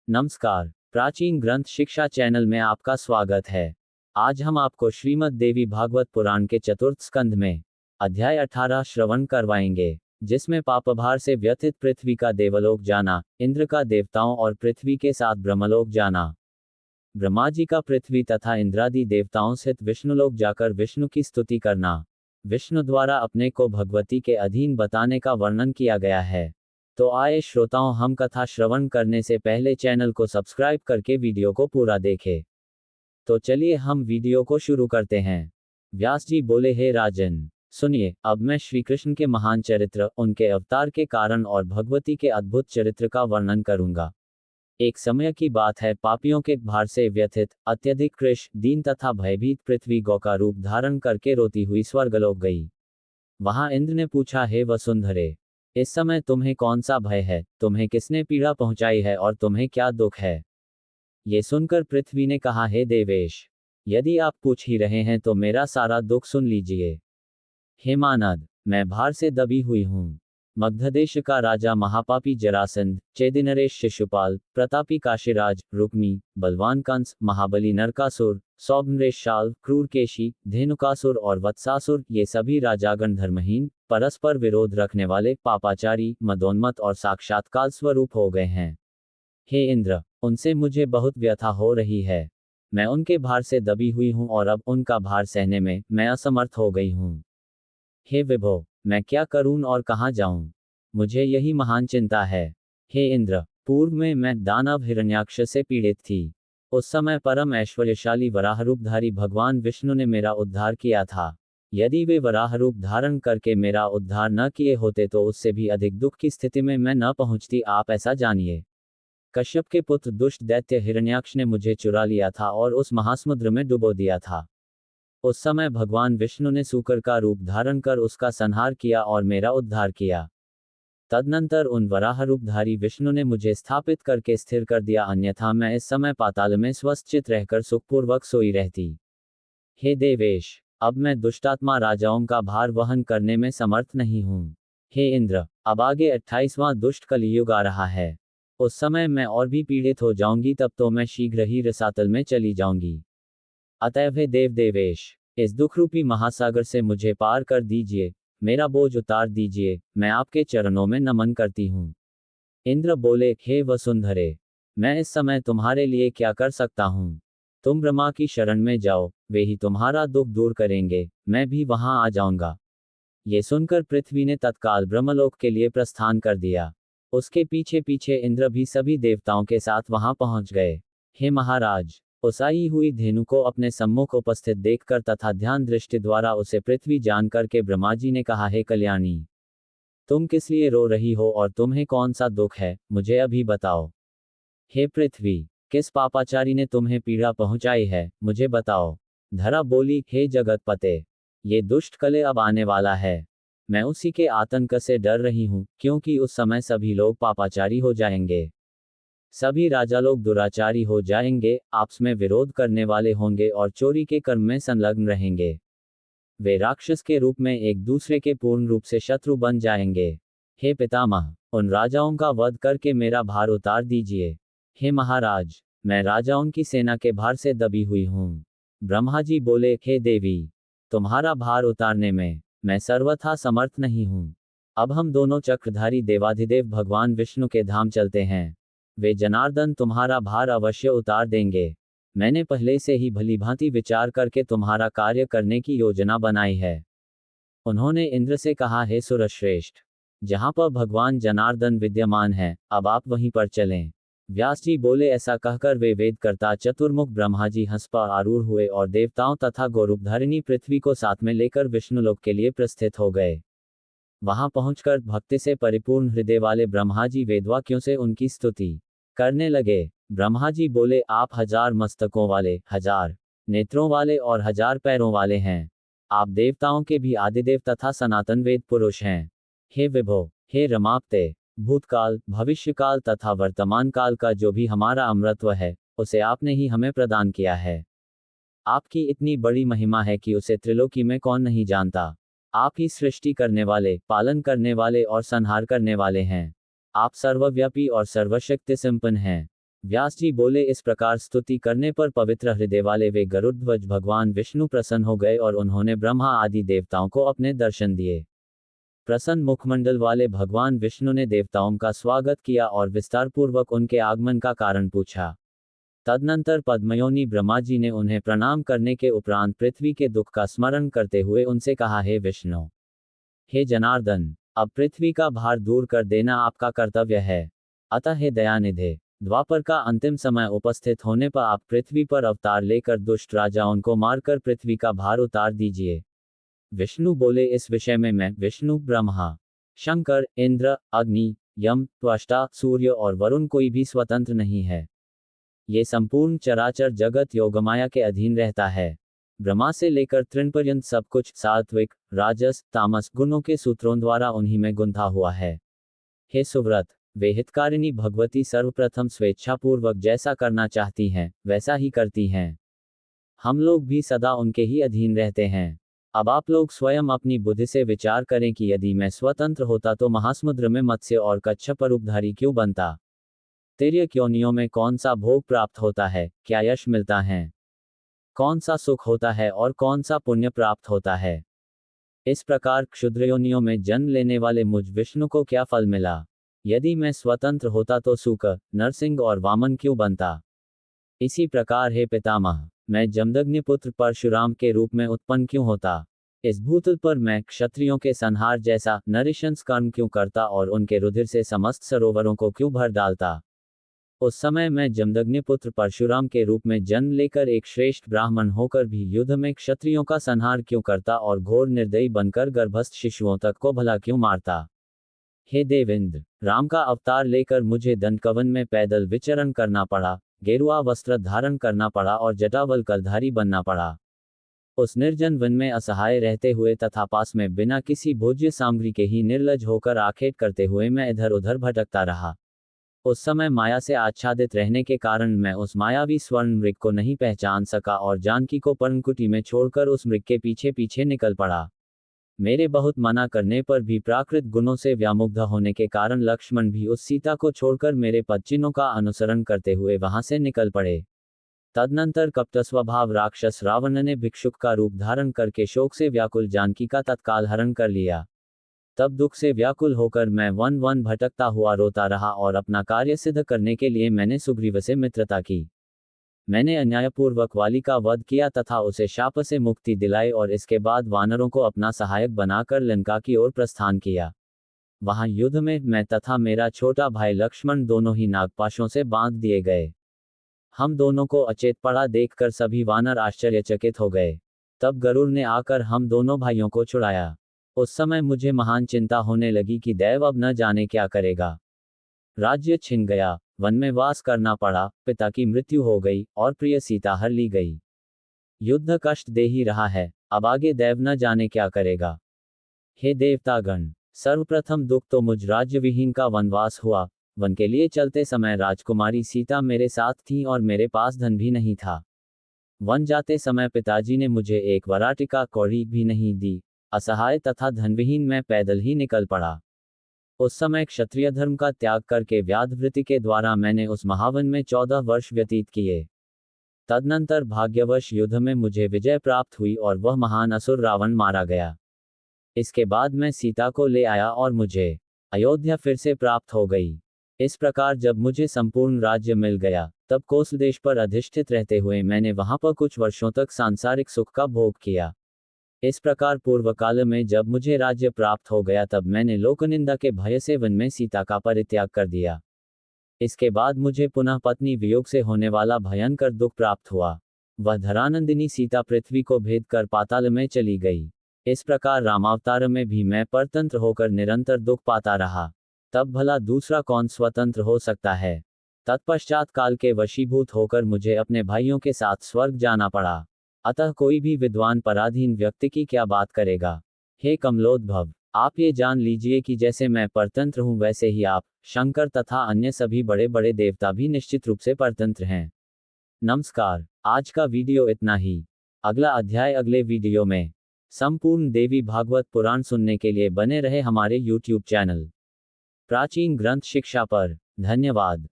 नमस्कार। प्राचीन ग्रंथ शिक्षा चैनल में आपका स्वागत है। आज हम आपको श्रीमद् देवी भागवत पुराण के चतुर्थ स्कंध में अध्याय 18 श्रवण करवाएंगे, जिसमें पापभार से व्यथित पृथ्वी का देवलोक जाना, इंद्र का देवताओं और पृथ्वी के साथ ब्रह्मलोक जाना, ब्रह्मा जी का पृथ्वी तथा इंद्रादि देवताओं सहित विष्णुलोक जाकर विष्णु की स्तुति करना, विष्णु द्वारा अपने को भगवती के अधीन बताने का वर्णन किया गया है। तो आए श्रोताओं, हम कथा श्रवण करने से पहले चैनल को सब्सक्राइब करके वीडियो को पूरा देखें। तो चलिए हम वीडियो को शुरू करते हैं। व्यास जी बोले, हे राजन, सुनिए, अब मैं श्री कृष्ण के महान चरित्र, उनके अवतार के कारण और भगवती के अद्भुत चरित्र का वर्णन करूंगा। एक समय की बात है, पापियों के भार से व्यथित, अत्यधिक कृश, दीन तथा भयभीत पृथ्वी गौ का रूप धारण करके रोती हुई स्वर्गलोक गई। वहां इंद्र ने पूछा, हे वसुंधरे, इस समय तुम्हें कौन सा भय है, तुम्हें किसने पीड़ा पहुंचाई है और तुम्हें क्या दुख है? ये सुनकर पृथ्वी ने कहा, हे देवेश, यदि आप पूछ ही रहे हैं तो मेरा सारा दुख सुन लीजिए। हेमानद, मैं भार से दबी हुई हूँ। मगधदेश का राजा महापापी जरासंध, चेदिनरेश शिशुपाल, प्रतापी काशीराज, रुक्मी, बलवान कंस, महाबली नरकासुर, सौभनरेश शाल, क्रूर केशी, धेनुकासुर और वत्सासुर, ये सभी राजागण धर्महीन, परस्पर विरोध रखने वाले, पापाचारी, मदोन्मत्त और साक्षात काल स्वरूप हो गए हैं। हे इंद्र, उनसे मुझे बहुत व्यथा हो रही है। मैं उनके भार से दबी हुई हूँ और अब उनका भार सहने में मैं असमर्थ हो गई हूँ। हे विभो, मैं क्या करूं और कहाँ जाऊं? मुझे यही महान चिंता है। हे इंद्र, पूर्व में मैं दानव हिरण्याक्ष से पीड़ित थी। उस समय परम ऐश्वर्यशाली वराह रूपधारी भगवान विष्णु ने मेरा उद्धार किया था। यदि वे वराह रूप धारण करके मेरा उद्धार न किए होते तो उससे भी अधिक दुख की स्थिति में मैं न पहुंचती, आप ऐसा जानिए। कश्यप के पुत्र दुष्ट दैत्य हिरण्याक्ष ने मुझे चुरा लिया था और उस महासमुद्र में डुबो दिया था। उस समय भगवान विष्णु ने सूकर का रूप धारण कर उसका संहार किया और मेरा उद्धार किया। तदनंतर उन वराह रूपधारी विष्णु ने मुझे स्थापित करके स्थिर कर दिया, अन्यथा मैं इस समय पाताल में स्वस्थचित रहकर सुखपूर्वक सोई रहती। हे देवेश, अब मैं दुष्टात्मा राजाओं का भार वहन करने में समर्थ नहीं हूँ। हे इंद्र, अब आगे 28वां दुष्ट कलियुग आ रहा है। उस समय मैं और भी पीड़ित हो जाऊंगी, तब तो मैं शीघ्र ही रसातल में चली जाऊंगी। अतएव हे देव देवेश, इस दुखरूपी महासागर से मुझे पार कर दीजिए, मेरा बोझ उतार दीजिए, मैं आपके चरणों में नमन करती हूँ। इंद्र बोले, हे वसुंधरे, मैं इस समय तुम्हारे लिए क्या कर सकता हूँ? तुम ब्रह्मा की शरण में जाओ, वे ही तुम्हारा दुख दूर करेंगे, मैं भी वहां आ जाऊंगा। ये सुनकर पृथ्वी ने तत्काल ब्रह्मलोक के लिए प्रस्थान कर दिया। उसके पीछे पीछे इंद्र भी सभी देवताओं के साथ वहां पहुंच गए। हे महाराज, उस आई हुई धेनु को अपने सम्मुख उपस्थित देखकर तथा ध्यान दृष्टि द्वारा उसे पृथ्वी जान करके ब्रह्मा जी ने कहा, हे कल्याणी, तुम किस लिए रो रही हो और तुम्हें कौन सा दुख है, मुझे अभी बताओ। हे पृथ्वी, किस पापाचारी ने तुम्हें पीड़ा पहुंचाई है, मुझे बताओ। धरा बोली, हे जगतपते, ये दुष्ट कले अब आने वाला है। मैं उसी के आतंक से डर रही हूं, क्योंकि उस समय सभी लोग पापाचारी हो जाएंगे। सभी राजा लोग दुराचारी हो जाएंगे, आपस में विरोध करने वाले होंगे और चोरी के कर्म में संलग्न रहेंगे। वे राक्षस के रूप में एक दूसरे के पूर्ण रूप से शत्रु बन जाएंगे। हे पितामह, उन राजाओं का वध करके मेरा भार उतार दीजिए। हे महाराज, मैं राजाओं की सेना के भार से दबी हुई हूँ। ब्रह्मा जी बोले, हे देवी, तुम्हारा भार उतारने में मैं सर्वथा समर्थ नहीं हूँ। अब हम दोनों चक्रधारी देवाधिदेव भगवान विष्णु के धाम चलते हैं। वे जनार्दन तुम्हारा भार अवश्य उतार देंगे। मैंने पहले से ही भलीभांति विचार करके तुम्हारा कार्य करने की योजना बनाई है। उन्होंने इंद्र से कहा, हे सुरश्रेष्ठ, जहां पर भगवान जनार्दन विद्यमान है, अब आप वहीं पर चलें। व्यास जी बोले, ऐसा कहकर वे वेदकर्ता चतुर्मुख ब्रह्मा जी हंस पर आरूढ़ हुए और देवताओं तथा गौरूपधारिणी पृथ्वी को साथ में लेकर विष्णुलोक के लिए प्रस्थित हो गए। वहां पहुंचकर भक्ति से परिपूर्ण हृदय वाले ब्रह्मा जी वेदवाक्यों से उनकी स्तुति करने लगे। ब्रह्मा जी बोले, आप 1000 मस्तकों वाले, 1000 नेत्रों वाले और 1000 पैरों वाले हैं। आप देवताओं के भी आदिदेव तथा सनातन वेद पुरुष हैं। हे विभो, हे रमाप्ते, भूतकाल, भविष्यकाल तथा वर्तमान काल का जो भी हमारा अमृतत्व है, उसे आपने ही हमें प्रदान किया है। आपकी इतनी बड़ी महिमा है कि उसे त्रिलोकी में कौन नहीं जानता। आप ही सृष्टि करने वाले, पालन करने वाले और संहार करने वाले हैं। आप सर्वव्यापी और सर्वशक्ति संपन्न हैं। व्यास जी बोले, इस प्रकार स्तुति करने पर पवित्र हृदय वाले वे गरुड़ध्वज भगवान विष्णु प्रसन्न हो गए और उन्होंने ब्रह्मा आदि देवताओं को अपने दर्शन दिए। प्रसन्न मुखमंडल वाले भगवान विष्णु ने देवताओं का स्वागत किया और विस्तारपूर्वक उनके आगमन का कारण पूछा। तदनंतर पद्मयोनि ब्रह्मा जी ने उन्हें प्रणाम करने के उपरांत पृथ्वी के दुख का स्मरण करते हुए उनसे कहा, हे विष्णु, हे जनार्दन, अब पृथ्वी का भार दूर कर देना आपका कर्तव्य है। अतः हे दयानिधे, द्वापर का अंतिम समय उपस्थित होने पर आप पृथ्वी पर अवतार लेकर दुष्ट राजाओं को मारकर पृथ्वी का भार उतार दीजिए। विष्णु बोले, इस विषय में मैं, विष्णु, ब्रह्मा, शंकर, इंद्र, अग्नि, यम, त्वष्टा, सूर्य और वरुण कोई भी स्वतंत्र नहीं है। ये संपूर्ण चराचर जगत योगमाया के अधीन रहता है। ब्रह्मा से लेकर तृण पर्यंत सब कुछ सात्विक, राजस, तामस गुणों के सूत्रों द्वारा उन्हीं में गुंथा हुआ है। हे सुव्रत, वे हितकारिणी भगवती सर्वप्रथम स्वेच्छापूर्वक जैसा करना चाहती हैं, वैसा ही करती हैं। हम लोग भी सदा उनके ही अधीन रहते हैं। अब आप लोग स्वयं अपनी बुद्धि से विचार करें कि यदि मैं स्वतंत्र होता तो महासमुद्र में मत्स्य और कच्छप रूपधारी क्यों बनता? तिर्यक योनियों में कौन सा भोग प्राप्त होता है, क्या यश मिलता है, कौन सा सुख होता है और कौन सा पुण्य प्राप्त होता है? इस प्रकार क्षुद्र योनियों में जन्म लेने वाले मुझ विष्णु को क्या फल मिला? यदि मैं स्वतंत्र होता तो सूक, नरसिंह और वामन क्यों बनता? इसी प्रकार हे पितामह, मैं जमदग्नि पुत्र परशुराम के रूप में उत्पन्न क्यों होता? इस भूतल पर मैं क्षत्रियों के संहार जैसा नरिशंस कर्म क्यों करता और उनके रुधिर से समस्त सरोवरों को क्यों भर डालता? उस समय मैं जमदग्नि पुत्र परशुराम के रूप में जन्म लेकर एक श्रेष्ठ ब्राह्मण होकर भी युद्ध में क्षत्रियों का संहार क्यों करता और घोर निर्दयी बनकर गर्भस्थ शिशुओं तक को भला क्यों मारता? हे देवेंद्र, राम का अवतार लेकर मुझे दंडकवन में पैदल विचरण करना पड़ा, गेरुआ वस्त्र धारण करना पड़ा और जटावल कलधारी बनना पड़ा। उस निर्जन वन में असहाय रहते हुए तथा पास में बिना किसी भोज्य सामग्री के ही निर्लज होकर आखेट करते हुए मैं इधर उधर भटकता रहा। उस समय माया से आच्छादित रहने के कारण मैं उस मायावी स्वर्ण मृग को नहीं पहचान सका और जानकी को पर्णकुटी में छोड़कर उस मृग के पीछे पीछे निकल पड़ा। मेरे बहुत मना करने पर भी प्राकृत गुणों से व्यामुग्ध होने के कारण लक्ष्मण भी उस सीता को छोड़कर मेरे पदचिन्हों का अनुसरण करते हुए वहां से निकल पड़े। तदनंतर कपट स्वभाव राक्षस रावण ने भिक्षुक का रूप धारण करके शोक से व्याकुल जानकी का तत्काल हरण कर लिया। तब दुख से व्याकुल होकर मैं वन वन भटकता हुआ रोता रहा और अपना कार्य सिद्ध करने के लिए मैंने सुग्रीव से मित्रता की। मैंने अन्यायपूर्वक वाली का वध किया तथा उसे शाप से मुक्ति दिलाई और इसके बाद वानरों को अपना सहायक बनाकर लंका की ओर प्रस्थान किया। वहां युद्ध में मैं तथा मेरा छोटा भाई लक्ष्मण दोनों ही नागपाशों से बांध दिए गए। हम दोनों को अचेत पड़ा देखकर सभी वानर आश्चर्यचकित हो गए। तब गरुड़ ने आकर हम दोनों भाइयों को छुड़ाया। उस समय मुझे महान चिंता होने लगी कि दैव अब न जाने क्या करेगा। राज्य छिन गया, वन में वास करना पड़ा, पिता की मृत्यु हो गई और प्रिय सीता हर ली गई। युद्ध कष्ट दे ही रहा है, अब आगे दैव न जाने क्या करेगा। हे देवतागण, सर्वप्रथम दुख तो मुझ राज्य विहीन का वनवास हुआ। वन के लिए चलते समय राजकुमारी सीता मेरे साथ थी और मेरे पास धन भी नहीं था। वन जाते समय पिताजी ने मुझे एक वराटिका कौड़ी भी नहीं दी। असहाय तथा धनविहीन मैं पैदल ही निकल पड़ा। उस समय क्षत्रिय धर्म का त्याग करके व्याधवृत्ति के द्वारा मैंने उस महावन में 14 वर्ष व्यतीत किए। तदनंतर भाग्यवश युद्ध में मुझे विजय प्राप्त हुई और वह महान असुर रावण मारा गया। इसके बाद मैं सीता को ले आया और मुझे अयोध्या फिर से प्राप्त हो गई। इस प्रकार जब मुझे संपूर्ण राज्य मिल गया, तब कोसल देश पर अधिष्ठित रहते हुए मैंने वहां पर कुछ वर्षों तक सांसारिक सुख का भोग किया। इस प्रकार पूर्व काल में जब मुझे राज्य प्राप्त हो गया तब मैंने लोकनिंदा के भय से वन में सीता का परित्याग कर दिया। इसके बाद मुझे पुनः पत्नी वियोग से होने वाला भयंकर दुख प्राप्त हुआ। वह धरानंदिनी सीता पृथ्वी को भेद कर पाताल में चली गई। इस प्रकार रामावतार में भी मैं परतंत्र होकर निरंतर दुख पाता रहा। तब भला दूसरा कौन स्वतंत्र हो सकता है? तत्पश्चात काल के वशीभूत होकर मुझे अपने भाइयों के साथ स्वर्ग जाना पड़ा। अतः कोई भी विद्वान पराधीन व्यक्ति की क्या बात करेगा? हे कमलोद्भव, आप ये जान लीजिए कि जैसे मैं परतंत्र हूं वैसे ही आप, शंकर तथा अन्य सभी बड़े बड़े देवता भी निश्चित रूप से परतंत्र हैं। नमस्कार, आज का वीडियो इतना ही। अगला अध्याय अगले वीडियो में। संपूर्ण देवी भागवत पुराण सुनने के लिए बने रहे हमारे YouTube चैनल प्राचीन ग्रंथ शिक्षा पर। धन्यवाद।